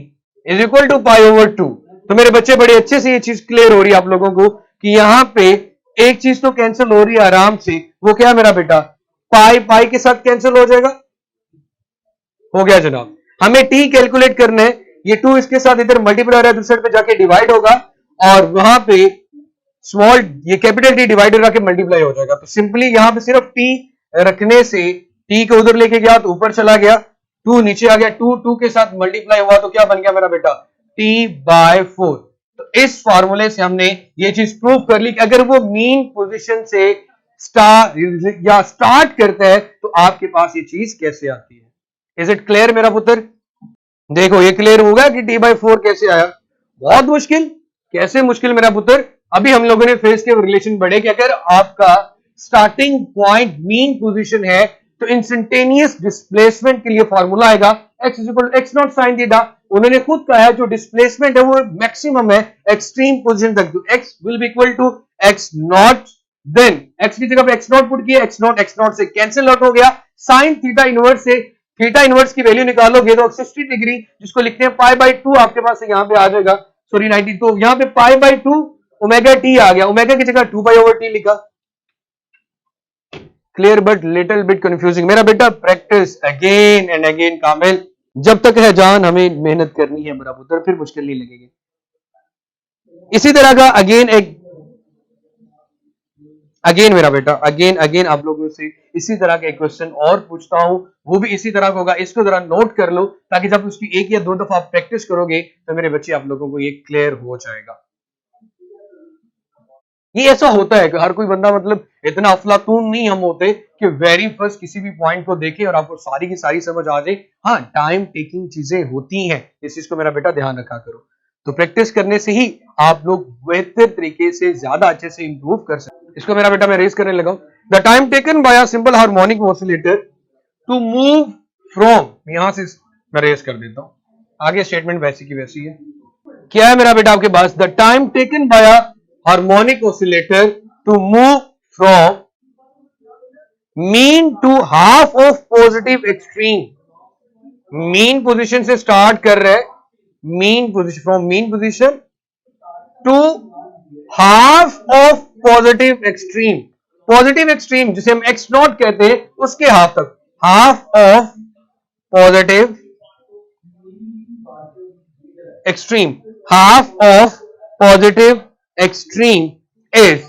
is equal to pi over 2। तो मेरे बच्चे बड़े अच्छे से ये चीज क्लियर हो रही है आप लोगों को कि यहां पे एक चीज तो कैंसिल हो रही है आराम से, वो क्या है मेरा बेटा, पाई पाई के साथ कैंसिल हो जाएगा। हो गया जनाब, हमें टी कैलकुलेट करना है, ये 2 इसके साथ इधर मल्टीप्लाई हो रहा है, दूसरे पे जाके डिवाइड होगा, और वहां पे स्मॉल ये कैपिटल टी डिवाइडेड आके मल्टीप्लाई हो जाएगा। तो सिंपली यहां पे सिर्फ टी रखने से, टी को उधर लेके गया तो ऊपर चला गया, 2 नीचे आ गया, 2 के साथ मल्टीप्लाई हुआ तो क्या बन गया मेरा बेटा, टी बाय 4। तो इस फॉर्मूले से हमने ये चीज प्रूव कर ली कि अगर वो मीन पोजीशन से स्टार्ट करता है तो आपके पास ये चीज कैसे आती है। इज इट क्लियर मेरा पुत्र? देखो ये क्लियर होगा कि टी बाई 4 कैसे आया। बहुत मुश्किल, कैसे मुश्किल मेरा पुत्र? अभी हम लोगों ने फेस के रिलेशन बढ़े कि अगर आपका स्टार्टिंग पॉइंट मीन पोजीशन है तो इंस्टेंटेनियस डिस्प्लेसमेंट के लिए फॉर्मूला आएगा x is equal to x not sine theta. उन्होंने खुद कहा है जो डिस्प्लेसमेंट है वो मैक्सिमम है एक्सट्रीम पोजीशन तक, तो x will be equal to x naught, then x की जगह पे x नॉट पुट किया, x नॉट से कैंसिल आउट हो गया, साइन थीटा इनवर्स से थीटा इनवर्स की वैल्यू निकालोगे तो 60 डिग्री, जिसको लिखते हैं पाई बाई 2 आपके पास यहां पे आ जाएगा, सॉरी 90, तो यहां पे पाई बाई 2 ओमेगा टी आ गया, ओमेगा की जगह 2 पाई ओवर टी लिखा। Clear but little bit confusing मेरा बेटा, प्रैक्टिस अगेन एंड अगेन कामिल, जब तक है जान हमें मेहनत करनी है मेरा पुत्र, फिर मुश्किल नहीं लगेगी। इसी तरह का अगेन मेरा बेटा, अगेन आप लोगों से इसी तरह का एक क्वेश्चन और पूछता हूं, वो भी इसी तरह का होगा, इसको जरा नोट कर लो ताकि जब उसकी 1 या 2 दफा आप प्रैक्टिस करोगे तो मेरे बच्चे आप लोगों को ये क्लियर हो जाएगा। ये ऐसा होता है कि हर कोई बंदा मतलब इतना अफलातून नहीं हम होते कि वेरी फर्स्ट किसी भी पॉइंट को देखे और आपको सारी की सारी समझ आ जाए। हाँ, टाइम टेकिंग चीजें होती हैं, इस चीज को मेरा बेटा ध्यान रखा करो। तो प्रैक्टिस करने से ही आप लोग बेहतर तरीके से ज्यादा अच्छे से इंप्रूव कर सकते। इसको मेरा बेटा मैं रेज करने लगा हूं, the time taken by a simple harmonic oscillator to move from, यहां से मैं रेज कर देता हूं, आगे स्टेटमेंट वैसी की वैसी है। क्या है मेरा बेटा आपके पास, the time taken by a harmonic oscillator to move from mean to half of positive extreme, mean position से स्टार्ट कर रहे हैं, mean position from mean position to half of positive extreme, positive extreme जिसे हम x not कहते हैं उसके half तक, half of positive extreme, half of positive extreme is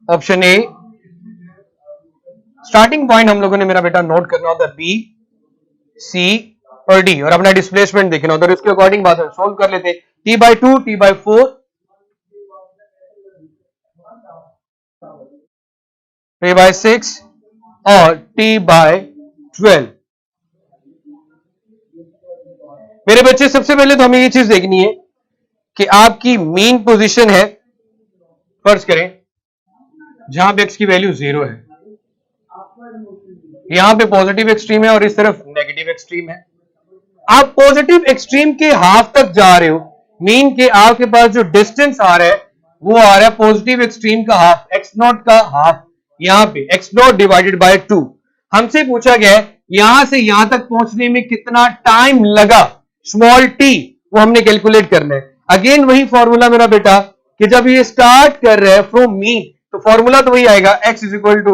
option A. Starting point हम लोगों ने मेरा बेटा नोट करना होता है बी, सी और डी, और अपना डिस्प्लेसमेंट देखना होता है, इसके अकॉर्डिंग बात सोल्व कर लेते हैं। T by 2, T by 4, T by 6 और टी बाई 12। मेरे बच्चे सबसे पहले तो हमें ये चीज देखनी है कि आपकी मीन पोजीशन है, फर्ज करें जहां पे एक्स की वैल्यू 0 है, यहां पे पॉजिटिव एक्सट्रीम है और इस तरफ नेगेटिव एक्सट्रीम है। आप पॉजिटिव एक्सट्रीम के हाफ तक जा रहे हो, मीन के आपके पास जो डिस्टेंस आ रहा है वो आ रहा है पॉजिटिव एक्सट्रीम का हाफ, एक्स नॉट का हाफ, यहां पे एक्स नॉट डिवाइडेड बाय 2। हमसे पूछा गया है यहां से यहां तक पहुंचने में कितना टाइम लगा, स्मॉल टी, वो हमने कैलकुलेट करना है। अगेन वही फॉर्मूला मेरा बेटा कि जब ये स्टार्ट कर रहे हैं फ्रॉम मीन तो फॉर्मूला तो वही आएगा, x is equal to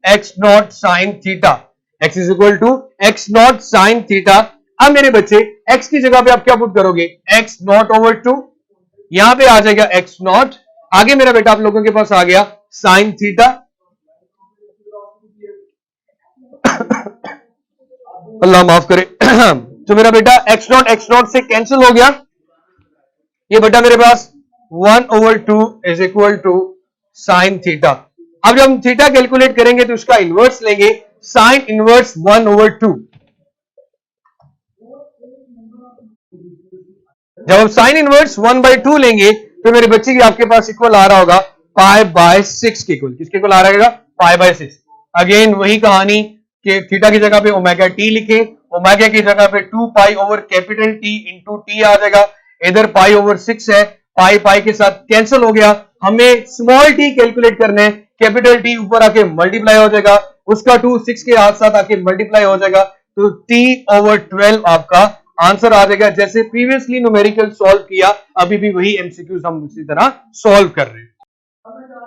x not sine theta, x is equal to x not sine theta. अब मेरे बच्चे x की जगह पे आप क्या पुट करोगे, x नॉट ओवर 2, यहां पे आ जाएगा x नॉट, आगे मेरा बेटा आप लोगों के पास आ गया साइन थीटा। अल्लाह माफ करे। तो मेरा बेटा x नॉट से कैंसिल हो गया, ये बेटा मेरे पास 1/2 is equal to sine theta. अब जब हम थीटा कैलकुलेट करेंगे तो उसका इनवर्स लेंगे, साइन इनवर्स 1/2। जब हम साइन इनवर्स 1/2 लेंगे तो मेरे बच्चे की आपके पास इक्वल आ रहा होगा π/6 के इक्वल। किसके इक्वल आ रहेगा? π/6। अगेन वही कहानी कि थीटा की जगह पे ओमेगा टी लिखे, ओमेगा की जगह पे 2 pi over capital T into t आ जाएगा। इधर π/6 है, पाई पाई के साथ कैंसिल हो गया। हमें स्मॉल टी कैलकुलेट करना है, कैपिटल टी ऊपर आके मल्टीप्लाई हो जाएगा, उसका 2 6 के साथ आके मल्टीप्लाई हो जाएगा, तो t/12 आपका आंसर आ जाएगा। जैसे प्रीवियसली न्यूमेरिकल सॉल्व किया, अभी भी वही एमसीक्यूज हम उसी तरह सॉल्व कर रहे हैं।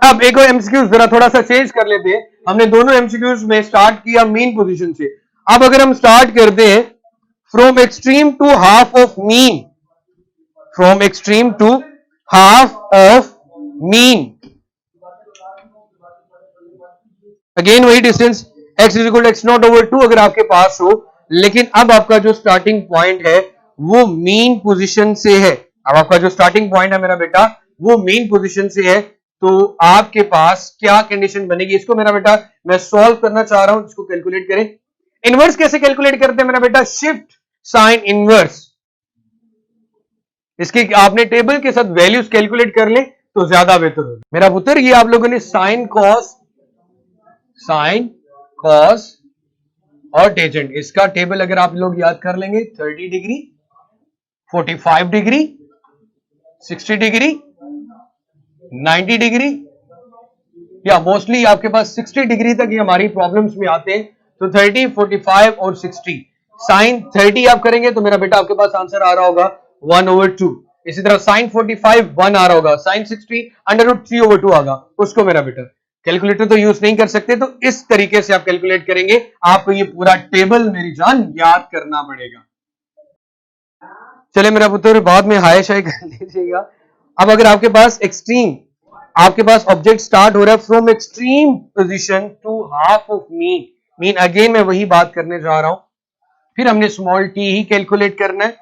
अब एक और एमसीक्यूज जरा थोड़ा सा चेंज कर लेते हैं। हमने दोनों एमसीक्यूज में स्टार्ट किया मीन पोजीशन से। अब अगर हम स्टार्ट करते हैं from extreme to half of mean, from extreme to half of mean, again वही distance x is equal to x0/2 अगर आपके पास हो, लेकिन अब आपका जो स्टार्टिंग पॉइंट है वो मीन पोजीशन से है। अब आपका जो स्टार्टिंग पॉइंट है मेरा बेटा वो मीन पोजीशन से है, तो आपके पास क्या कंडीशन बनेगी? इसको मेरा बेटा मैं सॉल्व करना चाह रहा हूं, इसको कैलकुलेट करें। इनवर्स कैसे कैलकुलेट करते हैं मेरा बेटा? Shift sine inverse. इसकी आपने टेबल के साथ वैल्यूज कैलकुलेट कर ले तो ज्यादा बेहतर होगा। मेरा पुत्र ये आप लोगों ने साइन कॉस और टेंजेंट, इसका टेबल अगर आप लोग याद कर लेंगे 30 डिग्री, 45 डिग्री, 60 डिग्री, 90 डिग्री, या मोस्टली आपके पास 60 डिग्री तक ये हमारी प्रॉब्लम्स में आते हैं। तो 30, 45 और 60, साइन 30 आप करेंगे तो मेरा बेटा आपके पास आंसर आ रहा होगा 1/2। इसी तरह साइन 45 1 आ रहा होगा, साइन 60 √3/2 आगा। उसको मेरा बेटा कैलकुलेटर तो यूज नहीं कर सकते, तो इस तरीके से आप कैलकुलेट करेंगे। आपको ये पूरा टेबल मेरी जान याद करना पड़ेगा। चले मेरा पुत्र बाद में हाय शाय कर लीजिएगा। अब अगर आपके पास एक्सट्रीम, आपके पास ऑब्जेक्ट स्टार्ट हो रहा है from extreme position to half of mean, again मैं वही बात करने जा रहा हूं, फिर हमने स्मॉल टी ही कैलकुलेट करना है।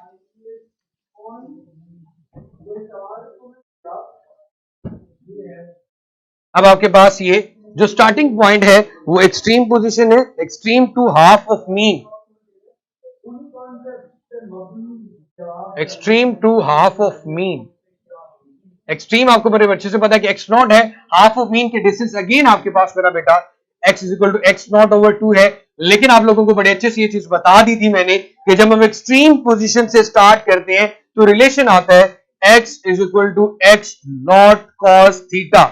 अब आपके पास ये जो स्टार्टिंग पॉइंट है वो एक्सट्रीम पोजीशन है, extreme to half of mean, extreme to half of mean. Extreme आपको बड़े अच्छे से पता है कि x0 है, हाफ ऑफ मीन के डिस्टेंस अगेन आपके पास मेरा बेटा x is equal to x0/2 है। लेकिन आप लोगों को बड़े अच्छे से ये चीज बता दी थी मैंने कि जब हम एक्सट्रीम पोजीशन से स्टार्ट करते हैं तो रिलेशन आता है x is equal to x0 cos theta.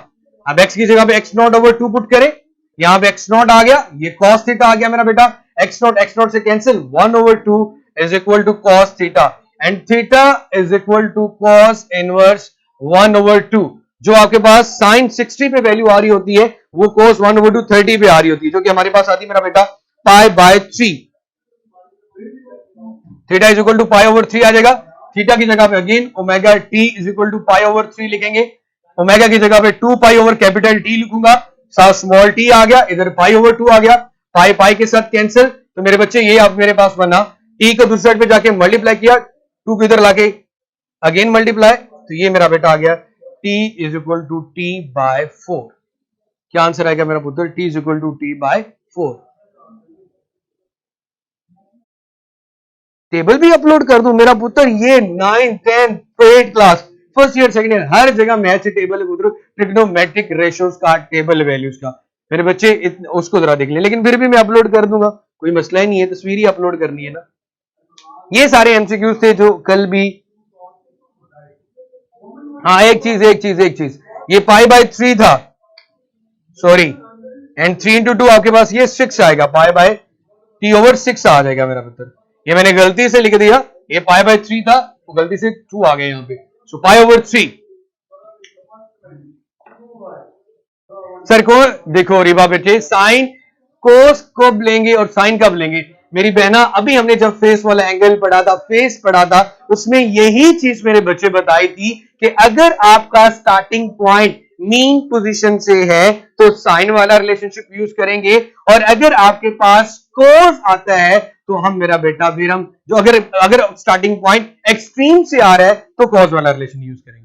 अब x की जगह पे x0/2 पुट करें, यहां पे x0 आ गया, ये cos थीटा आ गया मेरा बेटा, x0 से cancel, 1/2 is equal to cos theta, and theta is equal to cos inverse 1/2। जो आपके पास साइन 60 पे वैल्यू आ रही होती है वो cos 1/2 30 पे आ रही होती है, जो कि हमारे पास आती है मेरा बेटा π/3। थीटा इज इक्वल टू π/3 आ जाएगा। थीटा की जगह पे again omega T is equal to π/3 लिखेंगे, ओमेगा की जगह पे 2 पाई ओवर कैपिटल टी लिखूंगा, साथ स्मॉल टी आ गया, इधर π/2 आ गया, पाई पाई के साथ कैंसिल। तो मेरे बच्चे ये आप मेरे पास बना, टी को दूसरे साइड पे जाके मल्टीप्लाई किया, 2 को इधर लाके अगेन मल्टीप्लाई, तो ये मेरा बेटा आ गया t is equal to t/4। क्या आंसर आएगा मेरा पुत्र? t is equal to t/4। Table भी अपलोड कर दूं मेरा पुत्र, ये 9, 10, 8 class, first year second year हर जगह मैथ टेबल है पुत्र, ट्रिग्नोमेट्रिक रेशियोज का टेबल वैल्यूज का। मेरे बच्चे उसको जरा देख लें, लेकिन फिर भी मैं अपलोड कर दूंगा, कोई मसला ही नहीं है, तस्वीर ही अपलोड करनी है ना। ये सारे एमसीक्यूज थे जो कल भी, हाँ एक चीज ये π/3 था, सॉरी, एंड 3 into 2 आपके पास ये 6 आएगा, π/t/6 आ जाएगा मेरा पुत्र। ये मैंने गलती से लिख दिया, ये π/3 था तो गलती से 2 आ गया यहाँ पे, सो π/3। सर को देखो रिबा बेटे, साइन कोस कब लेंगे और साइन कब लेंगे? मेरी बहना अभी हमने जब फेस वाला एंगल पढ़ा था, फेस पढ़ा था, उसमें यही चीज मेरे बच्चे बताई थी कि अगर आपका स्टार्टिंग पॉइंट मीन पोजीशन से है तो साइन वाला रिलेशनशिप यूज करेंगे, और अगर आपके पास कोस आता है तो हम मेरा बेटा फिर हम जो अगर स्टार्टिंग पॉइंट एक्सट्रीम से आ रहा है तो कॉज वाला रिलेशन यूज करेंगे।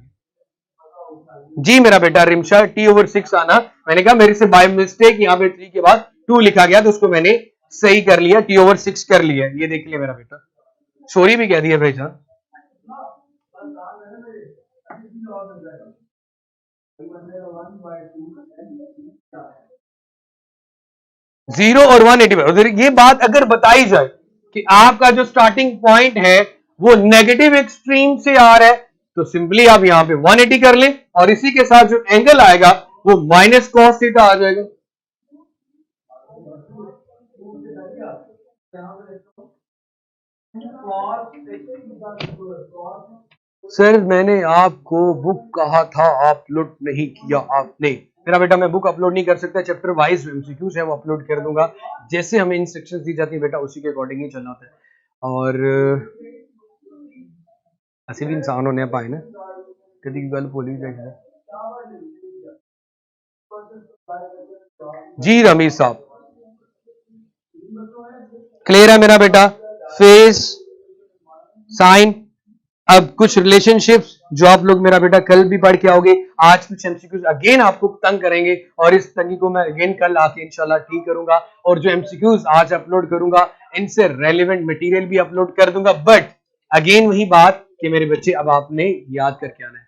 जी मेरा बेटा रिमशा t/6 आना, मैंने कहा मेरे से बाय मिस्टेक यहाँ पे 3 के बाद 2 लिखा गया तो उसको मैंने सही कर लिया, t/6 कर लिया। ये देख लिया मेरा बेटा, सॉरी भी कह दिया भाई साहब। 0 और 180। ये बात अगर बताई जाए कि आपका जो स्टार्टिंग पॉइंट है वो नेगेटिव एक्सट्रीम से आ रहा है तो सिंपली आप यहां पे 180 कर लें और इसी के साथ जो एंगल आएगा वो माइनस कॉस थीटा आ जाएगा। सर मैंने आपको बुक कहा था, अपलोड नहीं किया आपने। मेरा बेटा मैं बुक अपलोड नहीं कर सकता, चैप्टर वाइज एमसीक्यूज है वो अपलोड कर दूंगा, जैसे हमें इंस्ट्रक्शंस दी जाती है बेटा उसी के अकॉर्डिंग ही चलना होता है। और ਅਸੀਂ भी इंसान होने पाए ना, कभी की गल भूल ही जाए। जी रमीज साहब क्लियर है मेरा बेटा। फेस साइन, अब कुछ रिलेशनशिप्स जो आप लोग मेरा बेटा कल भी पढ़ के आओगे, आज कुछ एमसीक्यूज अगेन आपको तंग करेंगे और इस तंगी को मैं अगेन कल आके इंशाल्लाह ठीक करूंगा और जो एमसीक्यूज आज अपलोड करूंगा इनसे रेलेवेंट मटेरियल भी अपलोड कर दूंगा। बट अगेन वही बात कि मेरे बच्चे अब आपने याद करके आना है।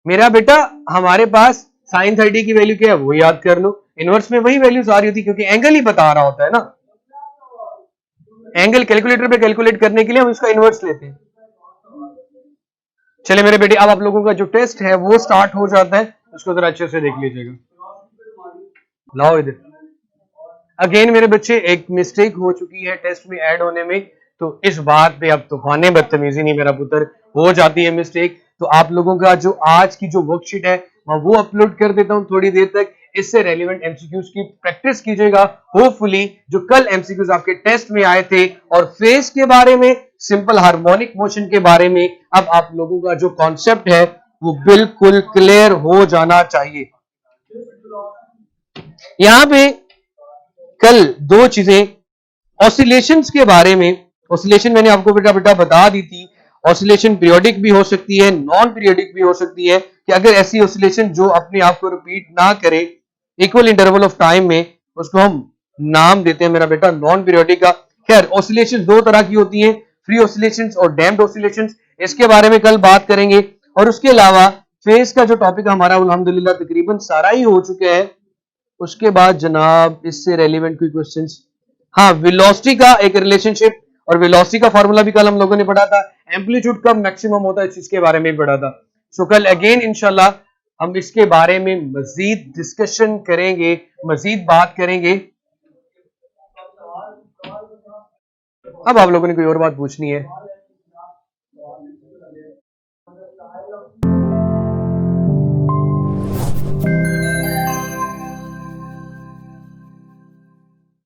मेरा बेटा हमारे पास साइन 30 की वैल्यू क्या है वो याद कर लो, इनवर्स में वही वैल्यूज आ रही होती क्योंकि एंगल ही बता रहा होता है ना। एंगल कैलकुलेटर पे कैलकुलेट करने के लिए हम इसका इनवर्स लेते हैं। चले मेरे बेटे अब आप लोगों का जो टेस्ट है वो स्टार्ट हो जाता है, उसको जरा अच्छे से देख लीजिएगा। लाओ इधर। अगेन मेरे बच्चे एक मिस्टेक हो चुकी है टेस्ट में ऐड होने में, तो इस बात पे अब तूफाने बदतमीजी नहीं मेरा पुत्र, हो जाती है मिस्टेक। तो आप लोगों का जो आज की जो वर्कशीट है वो अपलोड कर देता हूं थोड़ी देर तक, इससे रेलेवेंट एमसीक्यूज की प्रैक्टिस कीजिएगा। होपफुली जो कल एमसीक्यूज आपके टेस्ट में आए थे और फेस के बारे में, सिंपल हार्मोनिक मोशन के बारे में, अब आप लोगों का जो कॉन्सेप्ट है वो बिल्कुल क्लियर हो जाना चाहिए। यहां पे कल दो चीजें ऑसिलेशंस के बारे में, ऑसिलेशन मैंने आपको बेटा बेटा बता दी थी। ऑसिलेशन पीरियोडिक भी हो सकती है, नॉन पीरियोडिक भी हो सकती है कि अगर ऐसी ऑसिलेशन जो अपने आप को रिपीट ना करे इक्वल इंटरवल ऑफ टाइम में, उसको हम नाम देते हैं मेरा बेटा नॉन पीरियोडिक का। खैर ऑसिलेशन दो तरह की होती हैं, फ्री ऑसिलेशंस और डैम्प्ड ऑसिलेशंस, इसके बारे में कल बात करेंगे। और उसके अलावा फेज का जो टॉपिक हमारा अल्हम्दुलिल्लाह तकरीबन सारा ही हो चुका है। उसके बाद जनाब इससे रेलिवेंट कोई क्वेश्चंस, हाँ वेलोसिटी का एक रिलेशनशिप, और वेलोसिटी का फार्मूला भी कल हम लोगों ने पढ़ा था, एम्पलीट्यूड कब मैक्सिमम होता है इस चीज के बारे में भी पढ़ा था। सो कल अगेन इंशाल्लाह हम इसके बारे में मजीद डिस्कशन करेंगे, मजीद बात करेंगे। अब आप लोगों ने कोई और बात पूछनी है?